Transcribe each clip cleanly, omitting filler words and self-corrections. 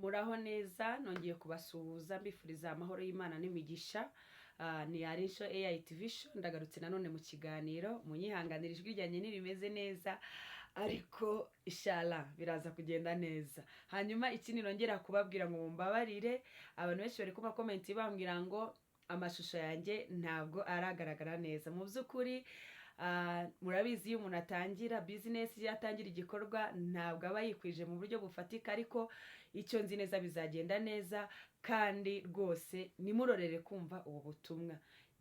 Muraho neza nongeye kubasuhuza mbifuriza amahoro y'Imana n'imigisha. Ni Arisho AI TV show, ndagarutse nanone mu kiganiro. Munyihanganira ijwi ryanjye nirimeze neza ariko inshallah biraza kugenda neza. Hanyuma ikindi nongera kubabwira ngo mumbabarire, abantu benshi bari kuma comment bambwira ngo amashusho yanjye ntabwo aragaragara neza. Mu by'ukuri murabizi iyo umuntu atangira business, yatangira igikorwa ntabwo aba yikwije mu buryo bufatika, ariko icyo nzi neza bizagenda neza kandi rwose nimurorere kumva ubu butumwa.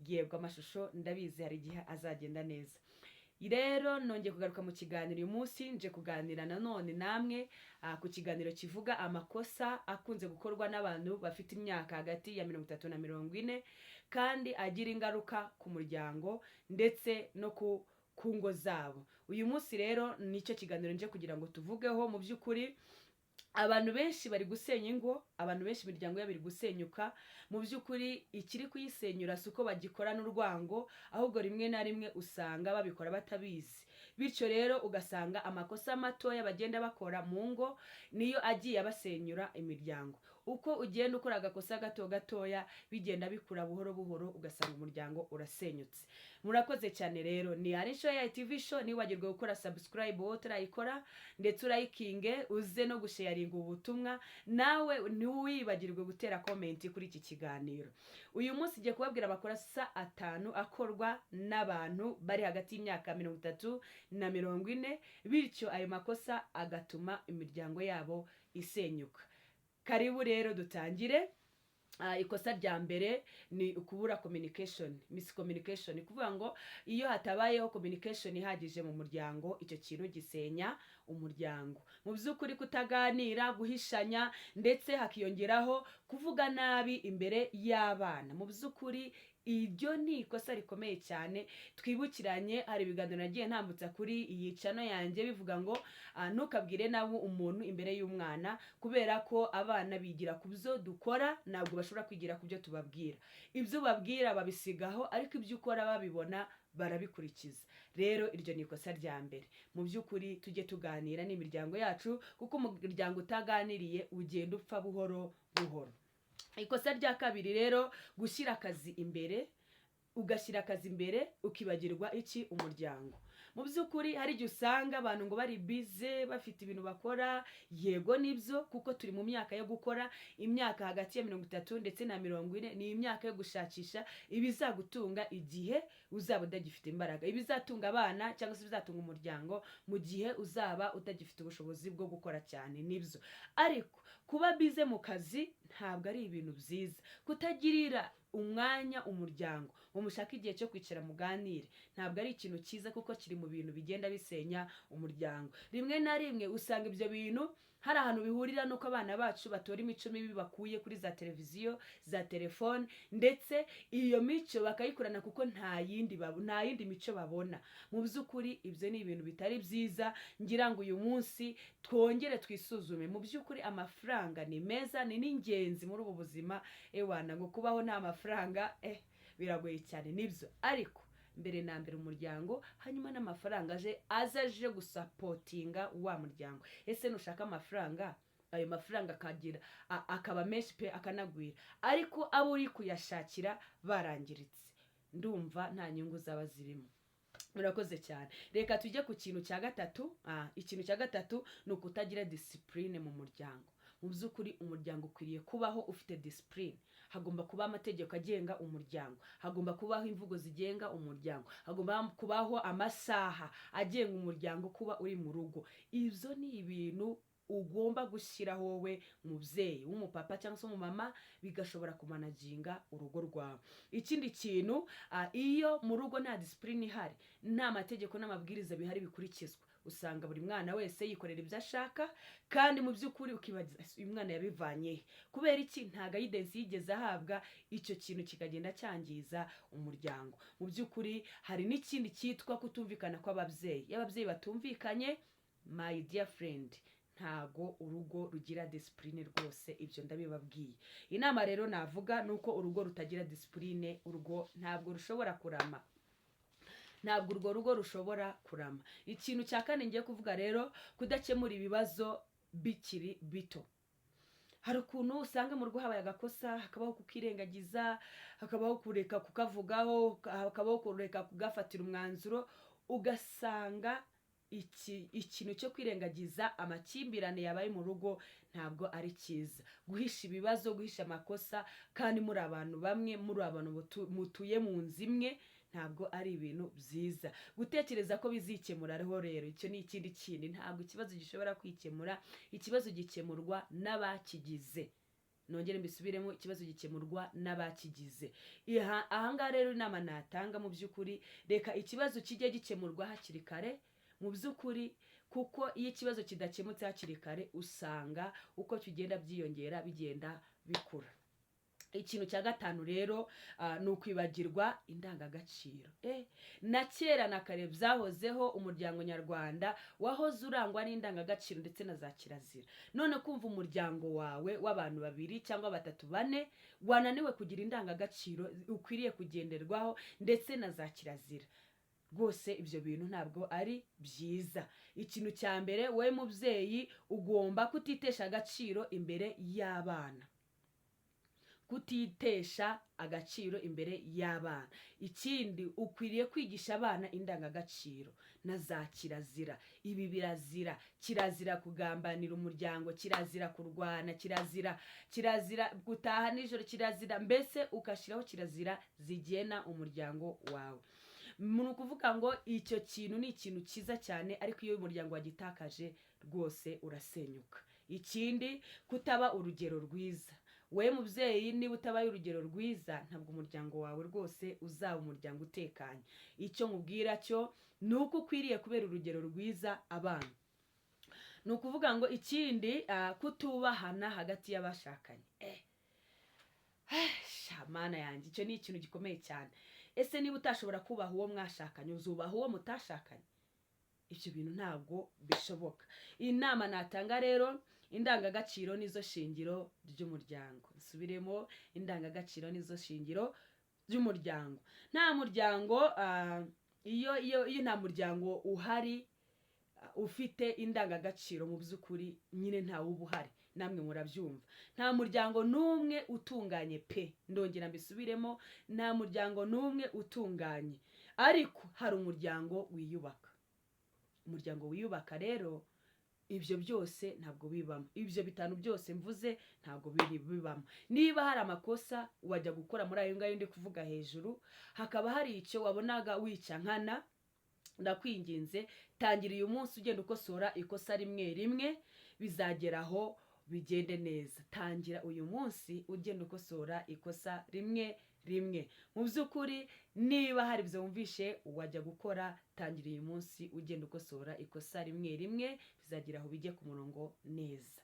Yego amashusho ndabizi hari igihe azagenda neza. Rero nongeye kugaruka mu kiganiro uyu munsi, nje kuganira nanone namwe ku kiganiro kivuga amakosa akunze gukorwa n'abantu bafite imyaka hagati ya 30 na 40 kandi agira ingaruka ku muryango ndetse no ku ngo zabo. Uyu munsi rero nicyo kiganiro nje kugira ngo tuvugeho. Mu by'ukuri abantu benshi bari gusenya ingo, abantu benshi imiryango yabo iri gusenyuka. Mu by'ukuri ikiri kuyisenyura suko bagikora n'urwango, ahubwo rimwe na rimwe usanga babikora batabizi. Bityo rero ugasanga amakosa matoya bagenda bakora mu ngo niyo agiye abasenyura imiryango. Uko ugenda ukora agakosa gato gatoya bigenda bikura buhoro buhoro, ugasanga umuryango urasenyutse. Murakoze cyane rero. Ni Arisho AI TV show, niwagirwe gukora subscribe wowe turayikora ndetse urayikinge, uze no gusharinga ubutumwa, nawe ntiwibagirwe gutera comment kuri iki kiganiro. Uyu munsi ngiye kubabwira amakosa 5 akorwa n'abantu bari hagati y'imyaka 30 na 40, bityo ayo makosa agatuma imiryango yabo isenyuka. Karibu rero dutangire. Ikosa rya mbere ni ukubura communication, miscommunication. Kuvuga ngo iyo hatabayeho communication ihagije mu muryango, icyo kintu gisenya umuryango. Mu by'ukuri kutaganira, guhishanya ndetse hakiyongeraho kuvuga nabi imbere y'abana. Mu by'ukuri iryo ni ikosa rikomeye cyane. Twibukiranye, hari ibiganiro nagiye ntambutsa kuri iyi channel yanjye bivuga ngo ntukabwire nabi umuntu imbere y'umwana, kubera ko abana bigira ku byo dukora, ntabwo bashobora kwigira ku byo tubabwira. Ibyo babwira babisigaho, ariko ibyo ukora babibona barabikurikiza. Rero iryo ni ikosa rya mbere. Mu by'ukuri tujye tuganira n'imiryango yacu, kuko umuryango utaganiriye ugenda upfa buhoro buhoro. Ikosa rya kabiri rero, gushyira akazi imbere, ugashyira akazi imbere ukibagirwa iki? Umuryango. Mu by'ukuri hari igihe usanga abantu ngo bari busy bafite ibintu bakora. Yego nibyo, kuko turi mu myaka yo gukora. Imyaka hagati ya 30 ndetse na 40 ni imyaka yo gushakisha ibizagutunga igihe uzaba udagifite imbaraga, ibizatunga abana cyangwa se bizatunga umuryango mu gihe uzaba utagifite ubushobozi bwo gukora cyane. Nibyo, ariko kuba busy mu kazi ntabwo ari ibintu byiza. Kutagirira umwanya umuryango ngo mushaka igihe cyo kwicara muganire ntabwo ari ikintu cyiza, kuko kiri mu bintu bigenda bisenya umuryango. Rimwe na rimwe usanga ibyo bintu hari ahantu bihurira nuko abana bacu batora imico mibi bakuye kuri za televiziyo, za telefone, ndetse iyo mico bakayikurana kuko nta yindi mico babona. Mu by'ukuri ibyo ni ibintu bitari byiza. Ngira ngo uyu munsi twongere twisuzume. Mu by'ukuri amafaranga ni meza, ni n'ingenzi muri ubu buzima. Ewana ngo kubaho nta mafaranga biragoye cyane. Nibyo, ariko mbere na mbere umuryango, hanyuma n'amafaranga aje gusapotinga wa muryango. Ese nushaka amafaranga, ayo mafaranga akaba menshi pe akanagwira, ariko abo uri kuyashakira barangiritse, ndumva nta nyungu zaba zirimo. Murakoze cyane. Reka tujye ku kintu cya gatatu. Ikintu cya gatatu ni ukutagira discipline mu muryango. Mu by'ukuri umuryango ukwiriye kubaho ufite discipline. Hagomba kuba amategeko agenga umuryango, hagomba kubaho imvugo zigenga umuryango, hagomba kubaho amasaha agenga umuryango kuba uri mu rugo. Ibyo ni ibintu ugomba gushyiraho wowe mubyeyi w'umupapa cyangwa se umumama, bigashobora kumanaginga urugo rwawe. Ikindi kintu, iyo mu rugo nta discipline ihari, nta mategeko n'amabwiriza bihari bikurikizwa, usanga buri mwana wese yikorera ibyo ashaka, kandi mu by'ukuri ukibaza uyu mwana yabivanye he? Kubera iki? Nta guidance yigeze ahabwa. Icyo kintu kikagenda cyangiza umuryango. Mu by'ukuri hari n'ikindi cyitwa kutumvikana kw'ababyeyi. Iyo ababyeyi batumvikanye, my dear friend, ntago urugo rugira discipline rwose. Ibyo ndabibabwiye. Inama rero navuga nuko urugo rutagira discipline, urugo ntabwo rushobora kurama. Ntabwo urwo rugo rushobora kurama. Ikintu cya kane ngiye kuvuga rero, kudakemura ibibazo bikiri bito. hari ukuntu usanga mu rugo habaye agakosa, hakabaho kukirengagiza, hakabaho kureka kukavugaho, hakabaho kureka kugafatira umwanzuro, ugasanga ikintu cyo kwirengagiza amakimbirane yabaye mu rugo ntabwo ari cyiza. Guhisha ibibazo, guhisha amakosa kandi muri abantu bamwe, muri abantu mutuye mu nzu imwe, ntabwo ari ibintu byiza. Gutekereza ko bizikemura rero icyo ni ikindi kintu. Ntabwo ikibazo gishobora kwikemura, ikibazo gikemurwa n'abakigize. Nongere mbisubiremo, ikibazo gikemurwa n'abakigize. Ahangaha rero inama natanga mu by'ukuri, reka ikibazo kijye gikemurwa hakiri kare mu by'ukuri, kuko iyo ikibazo kidakemutse hakiri kare usanga uko kigenda byiyongera bigenda bikura. Ikintu cya gatanu rero ni ukwibagirwa indangagaciro. Na kera na kare byahozeho, umuryango nyarwanda wahoze urangwa n'indangagaciro ndetse na za kirazira. None kumva umuryango wawe w'abantu 2 cyangwa 3 4 wananiwe kugira indangagaciro ukwiriye kugenderwaho ndetse na za kirazira, rwose ibyo bintu ntabwo ari byiza. Ikintu cya mbere, we mubyeyi ugomba kutitesha agaciro imbere y'abana. Kutitesha agaciro imbere y'abana. Ikindi, ukwiriye kwigisha abana indangagaciro na za kirazira. Ibi birazira. Kirazira kugambanira umuryango, kirazira kurwana, kirazira gutaha nijoro, kirazira mbese ukashiraho kirazira zigena umuryango wawe. Ni ukuvuga ngo icyo kintu ni ikintu cyiza cyane, ariko iyo umuryango wagitakaje rwose urasenyuka. Ikindi, kutaba urugero rwiza. We mubyeyi niba utabaye urugero rwiza, ntabwo umuryango wawe rwose uzaba umuryango utekanye. Icyo nkubwira cyo ni uko ukwiriye kubera urugero rwiza abana. Ni ukuvuga ngo ikindi, kutubahana hagati y'abashakanye. Mana yanjye, icyo ni ikintu gikomeye cyane. Ese niba utashobora kubaha uwo mwashakanye, uzubaha uwo mutashakanye? Ibyo bintu ntabwo bishoboka. Inama natanga rero, indangagaciro nizo shingiro ry'umuryango. Nsubiremo, indangagaciro nizo shingiro ry'umuryango. Nta muryango, iyo nta muryango uhari ufite indangagaciro, mu by'ukuri nyine ntawe uba uhari. Namwe murabyumva. Nta muryango n'umwe utunganye pe. Ndongera mbisubiremo, nta muryango n'umwe utunganye. Ariko hari umuryango wiyubaka. Umuryango wiyubaka rero, ibyo byose ntabwo bibamo. Ibyo 5 byose mvuze ntabwo bibamo. Niba hari amakosa wajya gukora muri ayo ngayo ndi kuvuga hejuru, hakaba hari icyo wabonaga wica nkana, ndakwinginze tangira uyu munsi ugenda ukosora ikosa rimwe bizageraho bigende neza. Tangira uyu munsi ugenda ukosora ikosa rimwe. Mu by'ukuri niba hari ibyo wumvishe wajya gukora, tangira uyu munsi ugenda ukosora ikosa rimwe bizageraho bijye ku murongo neza.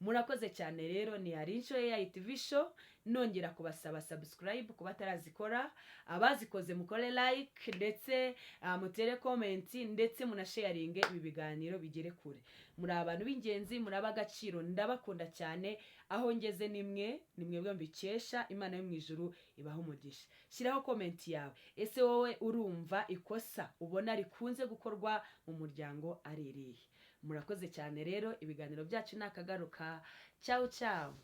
Murakoze cyane rero, ni Arinsho AI TV show. Nongera kubasaba subscribe kuba tarazikora, abazikoze mukore like ndetse mutere comment ndetse munasharinge ibi biganiro bigere kure. Muri abantu b'ingenzi, muri abagaciro, ndabakunda cyane. Aho ngeze nimwe bwo mbikesha. Imana yo mu ijuru ibaho umugisha. Shiraho comment yawe. Ese wowe urumva ikosa ubona rikunze gukorwa mu muryango ari irihe? Murakoze cyane rero, ibiganiro byacu nakagaruka. Ciao ciao.